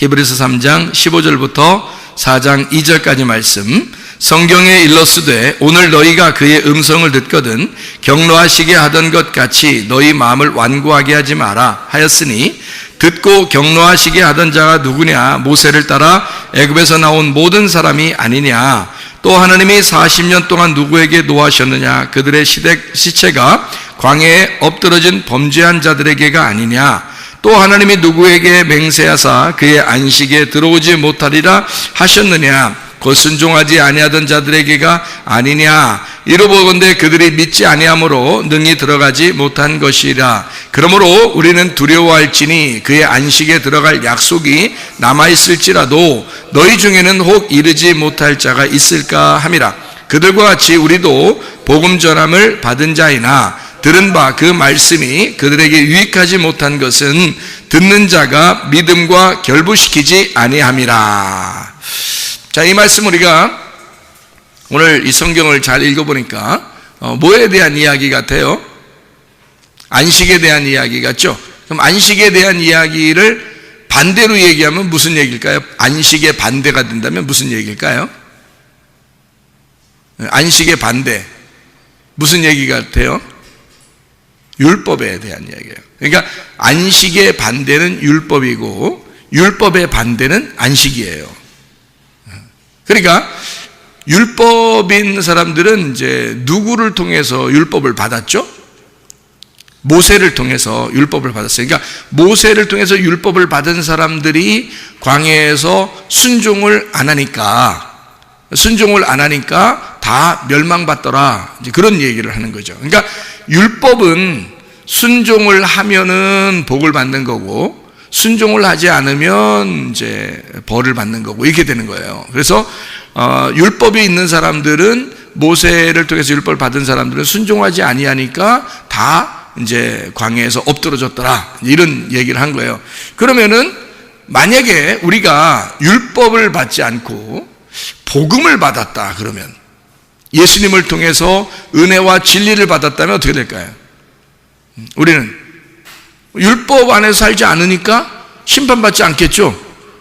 히브리서 3장 15절부터 4장 2절까지 말씀. 성경에 일렀으되 오늘 너희가 그의 음성을 듣거든 경노하시게 하던 것 같이 너희 마음을 완고하게 하지 마라 하였으니 듣고 경노하시게 하던 자가 누구냐? 모세를 따라 애굽에서 나온 모든 사람이 아니냐? 또 하나님이 40년 동안 누구에게 노하셨느냐? 그들의 시체가 광야에 엎드러진 범죄한 자들에게가 아니냐? 또 하나님이 누구에게 맹세하사 그의 안식에 들어오지 못하리라 하셨느냐? 곧 순종하지 아니하던 자들에게가 아니냐? 이로보건대 그들이 믿지 아니함으로 능히 들어가지 못한 것이라. 그러므로 우리는 두려워할지니 그의 안식에 들어갈 약속이 남아있을지라도 너희 중에는 혹 이르지 못할 자가 있을까 함이라. 그들과 같이 우리도 복음 전함을 받은 자이나 들은 바 그 말씀이 그들에게 유익하지 못한 것은 듣는 자가 믿음과 결부시키지 아니함이라. 자, 이 말씀 우리가 오늘 이 성경을 잘 읽어보니까 뭐에 대한 이야기 같아요? 안식에 대한 이야기 같죠? 그럼 안식에 대한 이야기를 반대로 얘기하면 무슨 얘기일까요? 안식의 반대가 된다면 무슨 얘기일까요? 안식의 반대 무슨 얘기 같아요? 율법에 대한 이야기예요. 그러니까 안식의 반대는 율법이고 율법의 반대는 안식이에요. 그러니까 율법인 사람들은 이제 누구를 통해서 율법을 받았죠? 모세를 통해서 율법을 받았어요. 그러니까 모세를 통해서 율법을 받은 사람들이 광야에서 순종을 안 하니까 다 멸망받더라. 이제 그런 얘기를 하는 거죠. 그러니까 율법은 순종을 하면은 복을 받는 거고 순종을 하지 않으면 이제 벌을 받는 거고 이렇게 되는 거예요. 그래서 율법이 있는 사람들은 모세를 통해서 율법을 받은 사람들은 순종하지 아니하니까 다 이제 광야에서 엎드러졌더라. 이런 얘기를 한 거예요. 그러면은 만약에 우리가 율법을 받지 않고 복음을 받았다 그러면 예수님을 통해서 은혜와 진리를 받았다면 어떻게 될까요? 우리는 율법 안에서 살지 않으니까 심판받지 않겠죠?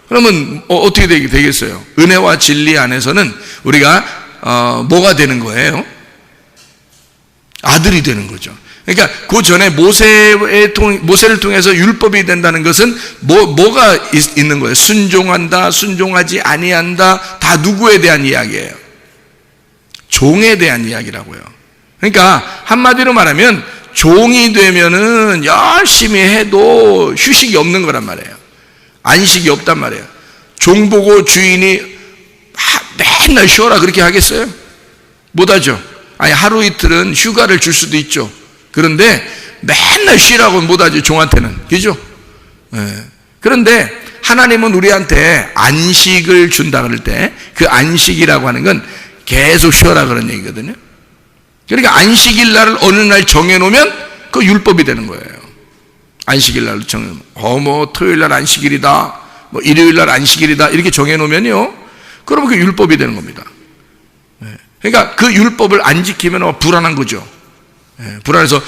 그러면 어떻게 되겠어요? 은혜와 진리 안에서는 우리가 뭐가 되는 거예요? 아들이 되는 거죠. 그러니까 그 전에 모세를 통해서 율법이 된다는 것은 뭐가 있는 거예요? 순종한다, 순종하지 아니한다, 다 누구에 대한 이야기예요? 종에 대한 이야기라고요. 그러니까 한마디로 말하면 종이 되면은 열심히 해도 휴식이 없는 거란 말이에요. 안식이 없단 말이에요. 종 보고 주인이 맨날 쉬어라 그렇게 하겠어요? 못하죠. 아니 하루 이틀은 휴가를 줄 수도 있죠. 그런데 맨날 쉬라고 못하죠. 종한테는. 그죠? 네. 그런데 하나님은 우리한테 안식을 준다 그럴 때 그 안식이라고 하는 건 계속 쉬어라 그런 얘기거든요. 그러니까 안식일 날을 어느 날 정해놓으면 그 율법이 되는 거예요. 안식일 날을 정해놓으면 뭐 토요일 날 안식일이다, 뭐 일요일 날 안식일이다 이렇게 정해놓으면요, 그러면 그 율법이 되는 겁니다. 그러니까 그 율법을 안 지키면 불안한 거죠. 불안해서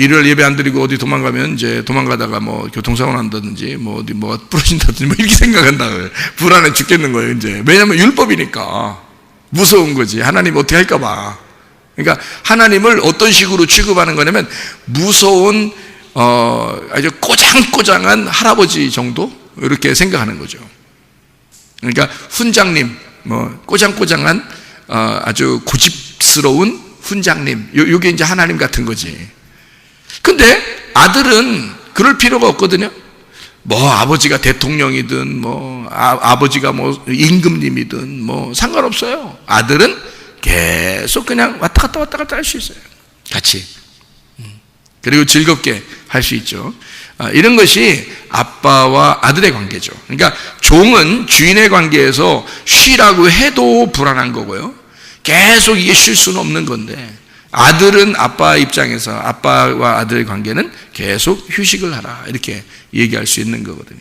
일요일 예배 안 드리고 어디 도망가면 이제 도망가다가 뭐 교통사고 난다든지 뭐 어디 뭐가 부러진다든지 뭐 이렇게 생각한다. 불안해 죽겠는 거예요. 이제 왜냐하면 율법이니까 무서운 거지. 하나님 어떻게 할까봐. 그러니까 하나님을 어떤 식으로 취급하는 거냐면 무서운 아주 꼬장꼬장한 할아버지 정도 이렇게 생각하는 거죠. 그러니까 훈장님, 뭐 꼬장꼬장한 아주 고집스러운 훈장님, 요게 이제 하나님 같은 거지. 근데 아들은 그럴 필요가 없거든요. 뭐 아버지가 대통령이든 뭐 아버지가 뭐 임금님이든 뭐 상관없어요. 아들은 계속 그냥 왔다 갔다 할 수 있어요. 같이. 그리고 즐겁게 할 수 있죠. 이런 것이 아빠와 아들의 관계죠. 그러니까 종은 주인의 관계에서 쉬라고 해도 불안한 거고요. 계속 이게 쉴 수는 없는 건데, 아들은 아빠 입장에서 아빠와 아들의 관계는 계속 휴식을 하라 이렇게 얘기할 수 있는 거거든요.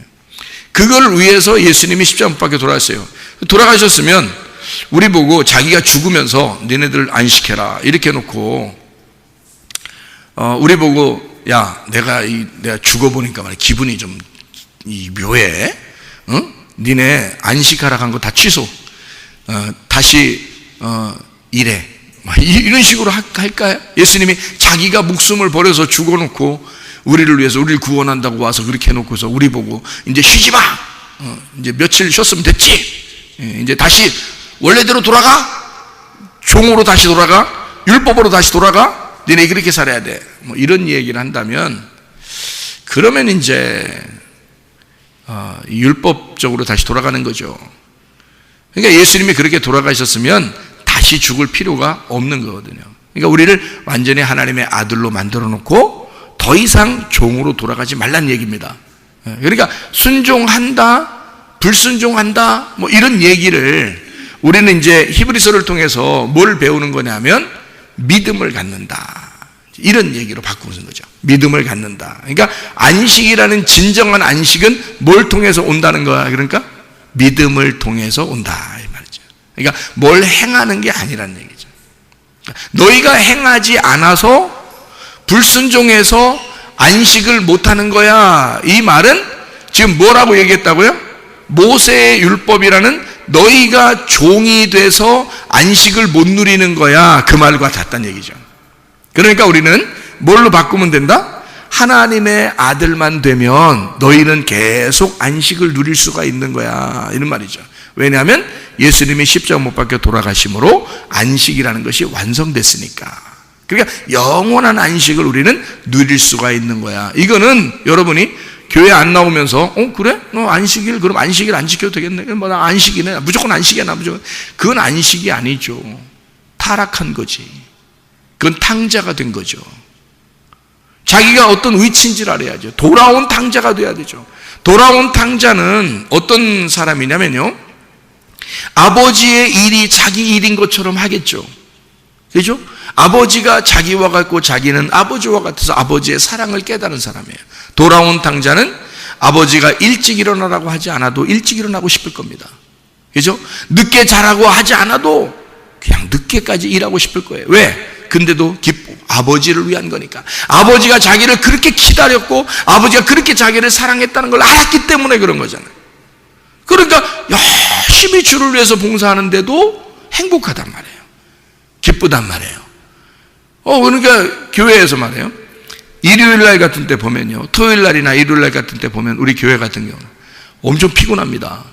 그걸 위해서 예수님이 십자가 못 박혀 돌아가셨어요. 돌아가셨으면 우리 보고 자기가 죽으면서 니네들 안식해라 이렇게 해놓고 우리 보고 야 내가 죽어보니까 말이야 기분이 좀 묘해. 응? 니네 안식하라 한 거 다 취소. 다시 일해. 이런 식으로 할까요? 예수님이 자기가 목숨을 버려서 죽어놓고 우리를 위해서 우리를 구원한다고 와서 그렇게 해놓고서 우리 보고 이제 쉬지 마. 이제 며칠 쉬었으면 됐지. 이제 다시 원래대로 돌아가. 종으로 다시 돌아가. 율법으로 다시 돌아가. 너네 그렇게 살아야 돼. 뭐 이런 얘기를 한다면 그러면 이제 율법적으로 다시 돌아가는 거죠. 그러니까 예수님이 그렇게 돌아가셨으면 다시 죽을 필요가 없는 거거든요. 그러니까 우리를 완전히 하나님의 아들로 만들어 놓고 더 이상 종으로 돌아가지 말란 얘기입니다. 그러니까 순종한다, 불순종한다, 뭐 이런 얘기를 우리는 이제 히브리서를 통해서 뭘 배우는 거냐면 믿음을 갖는다. 이런 얘기로 바꾸는 거죠. 믿음을 갖는다. 그러니까 안식이라는 진정한 안식은 뭘 통해서 온다는 거야? 그러니까 믿음을 통해서 온다 이 말이죠. 그러니까 뭘 행하는 게 아니라는 얘기죠. 너희가 행하지 않아서 불순종해서 안식을 못하는 거야. 이 말은 지금 뭐라고 얘기했다고요? 모세의 율법이라는 너희가 종이 돼서 안식을 못 누리는 거야. 그 말과 같다는 얘기죠. 그러니까 우리는 뭘로 바꾸면 된다? 하나님의 아들만 되면 너희는 계속 안식을 누릴 수가 있는 거야. 이런 말이죠. 왜냐하면 예수님이 십자가 못 박혀 돌아가심으로 안식이라는 것이 완성됐으니까. 그러니까 영원한 안식을 우리는 누릴 수가 있는 거야. 이거는 여러분이 교회 안 나오면서 그래? 너 안식일 그럼 안식일 안 지켜도 되겠네. 뭐 나 안식이네. 무조건 안식이야. 나 무조건. 그건 안식이 아니죠. 타락한 거지. 그건 탕자가 된 거죠. 자기가 어떤 위치인지를 알아야죠. 돌아온 탕자가 돼야 되죠. 돌아온 탕자는 어떤 사람이냐면요, 아버지의 일이 자기 일인 것처럼 하겠죠. 그죠? 아버지가 자기와 같고 자기는 아버지와 같아서 아버지의 사랑을 깨달은 사람이에요. 돌아온 탕자는 아버지가 일찍 일어나라고 하지 않아도 일찍 일어나고 싶을 겁니다. 그죠? 늦게 자라고 하지 않아도 그냥 늦게까지 일하고 싶을 거예요. 왜? 근데도 기쁘고 아버지를 위한 거니까. 아버지가 자기를 그렇게 기다렸고 아버지가 그렇게 자기를 사랑했다는 걸 알았기 때문에 그런 거잖아요. 그러니까 열심히 주를 위해서 봉사하는데도 행복하단 말이에요. 기쁘단 말이에요. 그러니까 교회에서 말이에요, 일요일날 같은 때 보면요, 토요일날이나 일요일날 같은 때 보면 우리 교회 같은 경우는 엄청 피곤합니다.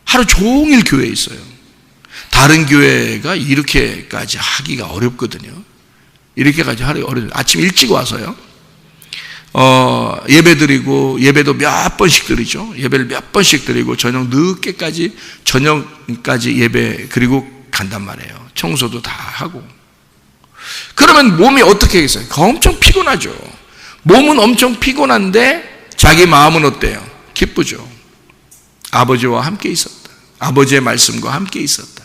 하루 종일 교회에 있어요. 다른 교회가 이렇게까지 하기가 어렵거든요. 이렇게까지 하기 어려워요. 아침 일찍 와서요, 예배 드리고, 예배도 몇 번씩 드리죠. 예배를 몇 번씩 드리고, 저녁까지 예배, 그리고 간단 말이에요. 청소도 다 하고. 그러면 몸이 어떻게 하겠어요? 엄청 피곤하죠. 몸은 엄청 피곤한데 자기 마음은 어때요? 기쁘죠. 아버지와 함께 있었다. 아버지의 말씀과 함께 있었다.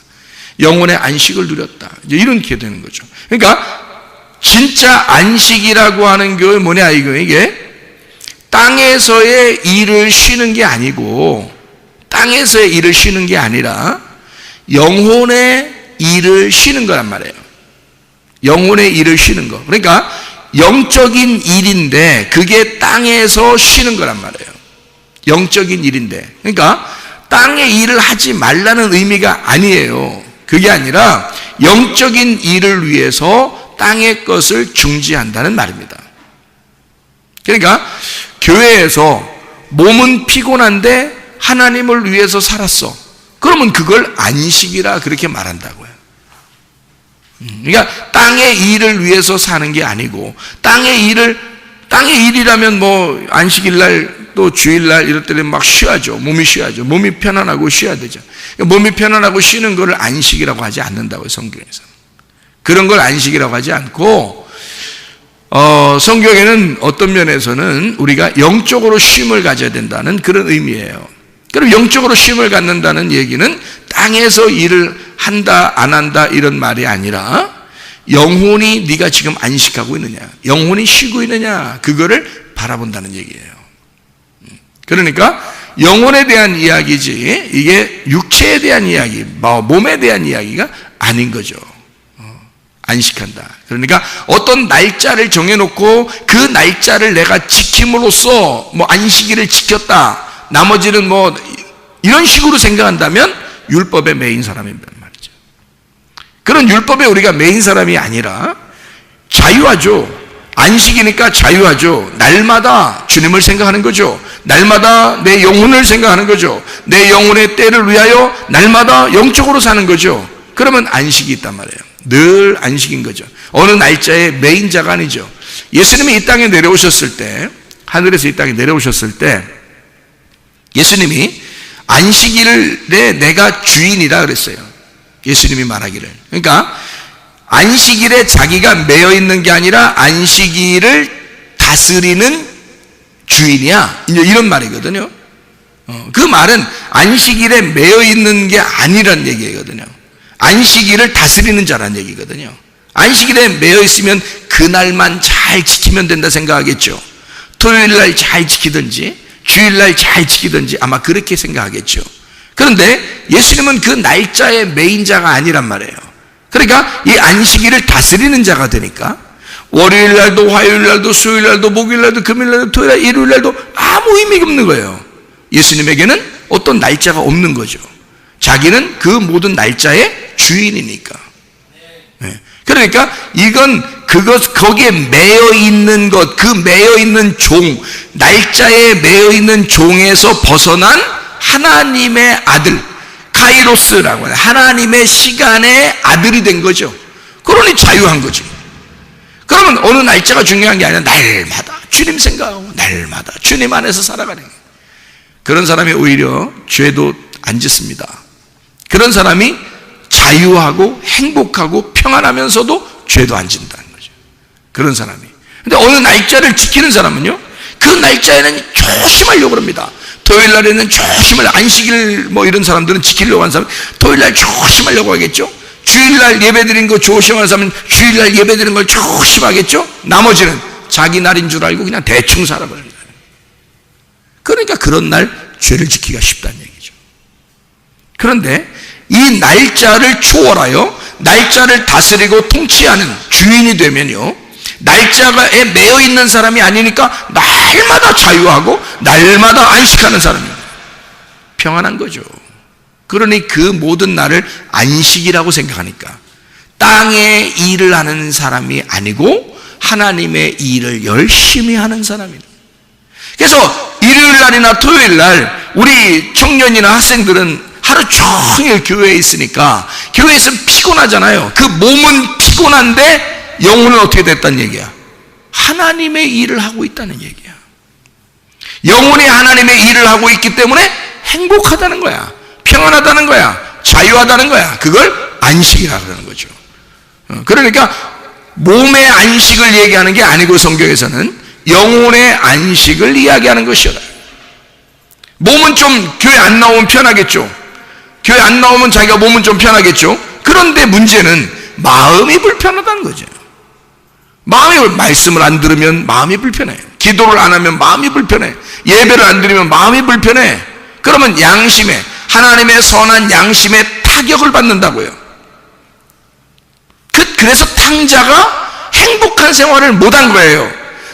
영혼의 안식을 누렸다. 이제 이렇게 되는 거죠. 그러니까 진짜 안식이라고 하는 게 뭐냐, 이게 땅에서의 일을 쉬는 게 아니고, 땅에서의 일을 쉬는 게 아니라 영혼의 일을 쉬는 거란 말이에요. 영혼의 일을 쉬는 거. 그러니까 영적인 일인데 그게 땅에서 쉬는 거란 말이에요. 영적인 일인데. 그러니까 땅의 일을 하지 말라는 의미가 아니에요. 그게 아니라 영적인 일을 위해서 땅의 것을 중지한다는 말입니다. 그러니까 교회에서 몸은 피곤한데 하나님을 위해서 살았어. 그러면 그걸 안식이라 그렇게 말한다고요. 그러니까 땅의 일을 위해서 사는 게 아니고, 땅의 일이라면 뭐 안식일날 또 주일날 이럴 때는 막 쉬어야죠. 몸이 쉬어야죠. 몸이 편안하고 쉬어야 되죠. 그러니까 몸이 편안하고 쉬는 거를 안식이라고 하지 않는다고요, 성경에서. 그런 걸 안식이라고 하지 않고, 성경에는 어떤 면에서는 우리가 영적으로 쉼을 가져야 된다는 그런 의미예요. 그럼 영적으로 쉼을 갖는다는 얘기는 땅에서 일을 한다 안 한다 이런 말이 아니라, 영혼이 네가 지금 안식하고 있느냐, 영혼이 쉬고 있느냐, 그거를 바라본다는 얘기예요. 그러니까 영혼에 대한 이야기지 이게 육체에 대한 이야기, 몸에 대한 이야기가 아닌 거죠. 안식한다. 그러니까 어떤 날짜를 정해놓고 그 날짜를 내가 지킴으로써 뭐 안식일을 지켰다, 나머지는 뭐 이런 식으로 생각한다면 율법에 매인 사람이란 말이죠. 그런 율법에 우리가 매인 사람이 아니라 자유하죠. 안식이니까 자유하죠. 날마다 주님을 생각하는 거죠. 날마다 내 영혼을 생각하는 거죠. 내 영혼의 때를 위하여 날마다 영적으로 사는 거죠. 그러면 안식이 있단 말이에요. 늘 안식인 거죠. 어느 날짜에 매인 자가 아니죠. 예수님이 이 땅에 내려오셨을 때, 하늘에서 이 땅에 내려오셨을 때 예수님이 안식일에 내가 주인이라 그랬어요. 예수님이 말하기를. 그러니까 안식일에 자기가 매여 있는 게 아니라 안식일을 다스리는 주인이야, 이런 말이거든요. 그 말은 안식일에 매여 있는 게 아니란 얘기거든요. 안식일을 다스리는 자란 얘기거든요. 안식일에 매여 있으면 그날만 잘 지키면 된다 생각하겠죠. 토요일날 잘 지키든지 주일날 잘 지키든지 아마 그렇게 생각하겠죠. 그런데 예수님은 그 날짜의 매인 자가 아니란 말이에요. 그러니까 이 안식일을 다스리는 자가 되니까 월요일날도 화요일날도 수요일날도 목요일날도 금요일날도 토요일날 일요일날도 아무 의미가 없는 거예요. 예수님에게는 어떤 날짜가 없는 거죠. 자기는 그 모든 날짜의 주인이니까. 그러니까 이건 거기에 매여 있는 것, 그 매여 있는 종, 날짜에 매여 있는 종에서 벗어난 하나님의 아들, 카이로스라고 하는 하나님의 시간의 아들이 된 거죠. 그러니 자유한 거지. 그러면 어느 날짜가 중요한 게 아니라 날마다 주님 생각하고 날마다 주님 안에서 살아가는 거예요. 그런 사람이 오히려 죄도 안 짓습니다. 그런 사람이 자유하고 행복하고 평안하면서도 죄도 안 짓는다는 거죠. 그런 사람이. 근데 어느 날짜를 지키는 사람은요, 그 날짜에는 조심하려고 합니다. 토요일 날에는 조심을, 안식일 이런 사람들은 지키려고 하는 사람, 토요일 날 조심하려고 하겠죠. 주일날 예배드린 거 조심하는 사람은 주일날 예배드린 걸 조심하겠죠. 나머지는 자기 날인 줄 알고 그냥 대충 살아버립니다. 그러니까 그런 날 죄를 지키기가 쉽다는 얘기죠. 그런데 이 날짜를 초월하여 날짜를 다스리고 통치하는 주인이 되면요, 날짜에 매여 있는 사람이 아니니까 날마다 자유하고 날마다 안식하는 사람입니다. 평안한 거죠. 그러니 그 모든 날을 안식이라고 생각하니까 땅의 일을 하는 사람이 아니고 하나님의 일을 열심히 하는 사람입니다. 그래서 일요일 날이나 토요일 날 우리 청년이나 학생들은 하루 종일 교회에 있으니까 교회에서 피곤하잖아요. 그 몸은 피곤한데 영혼은 어떻게 됐다는 얘기야? 하나님의 일을 하고 있다는 얘기야. 영혼이 하나님의 일을 하고 있기 때문에 행복하다는 거야. 평안하다는 거야. 자유하다는 거야. 그걸 안식이라고 하는 거죠. 그러니까 몸의 안식을 얘기하는 게 아니고 성경에서는 영혼의 안식을 이야기하는 것이다. 몸은 좀 교회 안 나오면 편하겠죠. 교회 안 나오면 자기가 몸은 좀 편하겠죠. 그런데 문제는 마음이 불편하다는 거죠. 말씀을 안 들으면 마음이 불편해. 기도를 안 하면 마음이 불편해. 예배를 안 드리면 마음이 불편해. 그러면 양심에, 하나님의 선한 양심에 타격을 받는다고요. 그래서 탕자가 행복한 생활을 못한 거예요.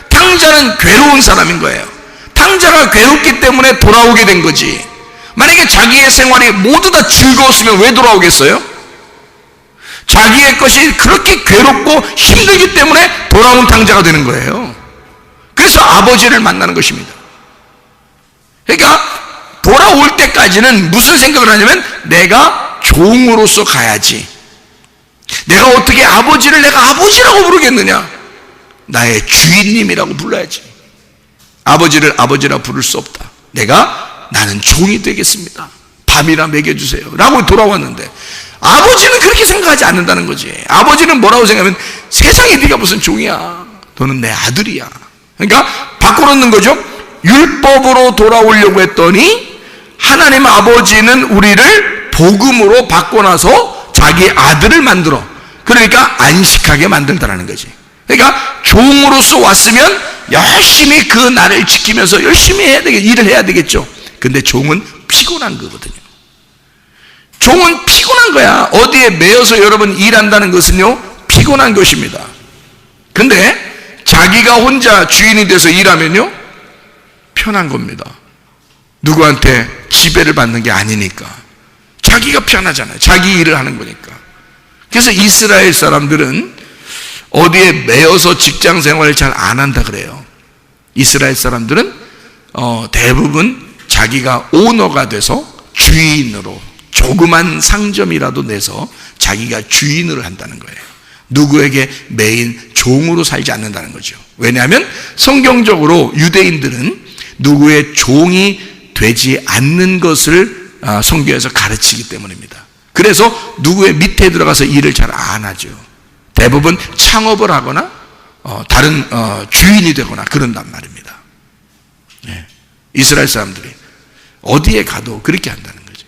탕자는 괴로운 사람인 거예요. 탕자가 괴롭기 때문에 돌아오게 된 거지. 만약에 자기의 생활이 모두 다 즐거웠으면 왜 돌아오겠어요? 자기의 것이 그렇게 괴롭고 힘들기 때문에 돌아온 탕자가 되는 거예요. 그래서 아버지를 만나는 것입니다. 그러니까 돌아올 때까지는 무슨 생각을 하냐면 내가 종으로서 가야지. 내가 어떻게 아버지를 내가 아버지라고 부르겠느냐? 나의 주인님이라고 불러야지. 아버지를 아버지라 부를 수 없다. 나는 종이 되겠습니다. 밥이나 먹여주세요 라고 돌아왔는데 아버지는 그렇게 생각하지 않는다는 거지. 아버지는 뭐라고 생각하면 세상에 네가 무슨 종이야. 너는 내 아들이야. 그러니까 바꿔놓는 거죠. 율법으로 돌아오려고 했더니 하나님 아버지는 우리를 복음으로 바꿔놔서 자기 아들을 만들어. 그러니까 안식하게 만들다라는 거지. 그러니까 종으로서 왔으면 열심히 그 날을 지키면서 열심히 일을 해야 되겠죠. 근데 종은 피곤한 거거든요. 종은 피곤한 거야. 어디에 매여서 여러분 일한다는 것은요, 피곤한 것입니다. 근데 자기가 혼자 주인이 돼서 일하면요, 편한 겁니다. 누구한테 지배를 받는 게 아니니까. 자기가 편하잖아요. 자기 일을 하는 거니까. 그래서 이스라엘 사람들은 어디에 매여서 직장 생활을 잘 안 한다 그래요. 이스라엘 사람들은 대부분 자기가 오너가 돼서 주인으로 조그만 상점이라도 내서 자기가 주인을 한다는 거예요. 누구에게 매인 종으로 살지 않는다는 거죠. 왜냐하면 성경적으로 유대인들은 누구의 종이 되지 않는 것을 성경에서 가르치기 때문입니다. 그래서 누구의 밑에 들어가서 일을 잘 안 하죠. 대부분 창업을 하거나 다른 주인이 되거나 그런단 말입니다. 네. 이스라엘 사람들이 어디에 가도 그렇게 한다는 거죠.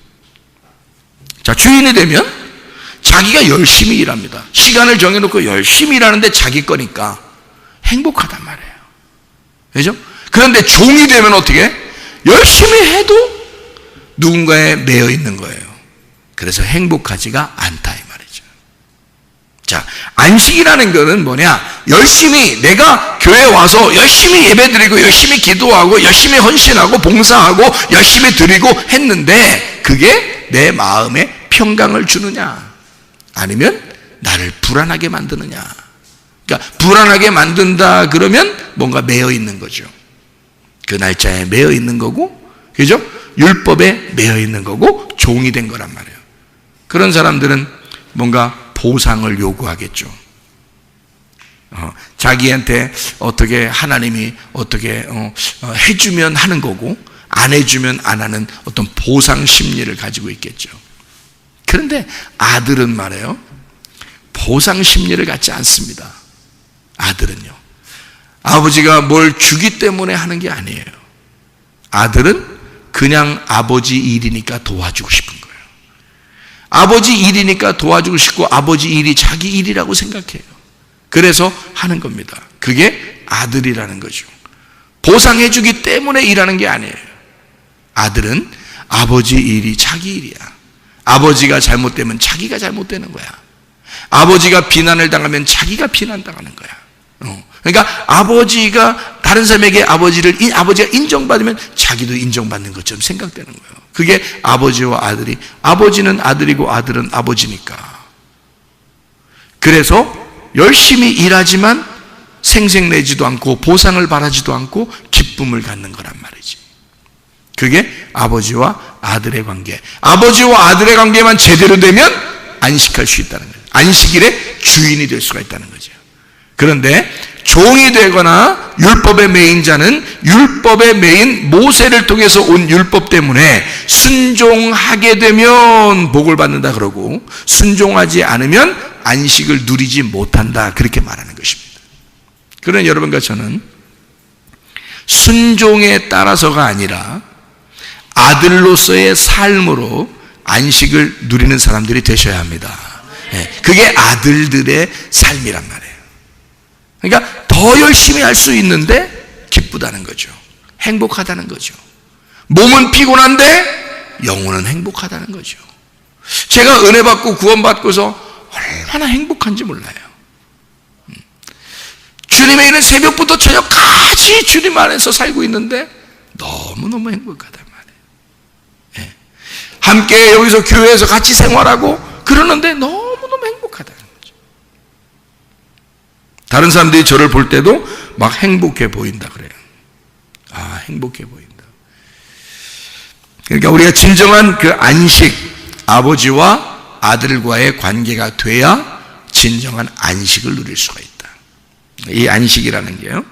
자, 주인이 되면 자기가 열심히 일합니다. 시간을 정해놓고 열심히 일하는데 자기 거니까 행복하단 말이에요. 그죠? 그런데 종이 되면 어떻게? 열심히 해도 누군가에 매여 있는 거예요. 그래서 행복하지가 않다 이 말이죠. 자, 안식이라는 거는 뭐냐? 열심히 내가 교회에 와서 열심히 예배드리고 열심히 기도하고 열심히 헌신하고 봉사하고 열심히 드리고 했는데 그게 내 마음에 평강을 주느냐? 아니면 나를 불안하게 만드느냐? 그러니까 불안하게 만든다 그러면 뭔가 매여 있는 거죠. 그 날짜에 매여 있는 거고, 그죠? 율법에 매여 있는 거고 종이 된 거란 말이에요. 그런 사람들은 뭔가 보상을 요구하겠죠. 자기한테 어떻게 하나님이 어떻게 해주면 하는 거고 안 해주면 안 하는 어떤 보상 심리를 가지고 있겠죠. 그런데 아들은 말이에요, 보상 심리를 갖지 않습니다. 아들은요, 아버지가 뭘 주기 때문에 하는 게 아니에요. 아들은 그냥 아버지 일이니까 도와주고 싶은 거예요. 아버지 일이니까 도와주고 싶고 아버지 일이 자기 일이라고 생각해요. 그래서 하는 겁니다. 그게 아들이라는 거죠. 보상해주기 때문에 일하는 게 아니에요. 아들은 아버지 일이 자기 일이야. 아버지가 잘못되면 자기가 잘못되는 거야. 아버지가 비난을 당하면 자기가 비난당하는 거야. 그러니까 아버지가 다른 사람에게 아버지가 인정받으면 자기도 인정받는 것처럼 생각되는 거예요. 그게 아버지와 아들이, 아버지는 아들이고 아들은 아버지니까. 그래서 열심히 일하지만 생색내지도 않고 보상을 바라지도 않고 기쁨을 갖는 거란 말이지. 그게 아버지와 아들의 관계. 아버지와 아들의 관계만 제대로 되면 안식할 수 있다는 거예요. 안식일의 주인이 될 수가 있다는 거죠. 그런데 종이 되거나 율법의 매인 자는 율법의 매인 모세를 통해서 온 율법 때문에 순종하게 되면 복을 받는다 그러고 순종하지 않으면 안식을 누리지 못한다 그렇게 말하는 것입니다. 그러나 여러분과 저는 순종에 따라서가 아니라 아들로서의 삶으로 안식을 누리는 사람들이 되셔야 합니다. 그게 아들들의 삶이란 말이에요. 그러니까 더 열심히 할 수 있는데 기쁘다는 거죠. 행복하다는 거죠. 몸은 피곤한데 영혼은 행복하다는 거죠. 제가 은혜 받고 구원 받고서 얼마나 행복한지 몰라요. 주님의 일은 새벽부터 저녁까지 주님 안에서 살고 있는데 너무너무 행복하단 말이에요. 함께 여기서 교회에서 같이 생활하고 그러는데 너무너무 행복하다는 거죠. 다른 사람들이 저를 볼 때도 막 행복해 보인다 그래요. 아, 행복해 보인다. 그러니까 우리가 진정한 그 안식, 아버지와 아들과의 관계가 돼야 진정한 안식을 누릴 수가 있다. 이 안식이라는 게요,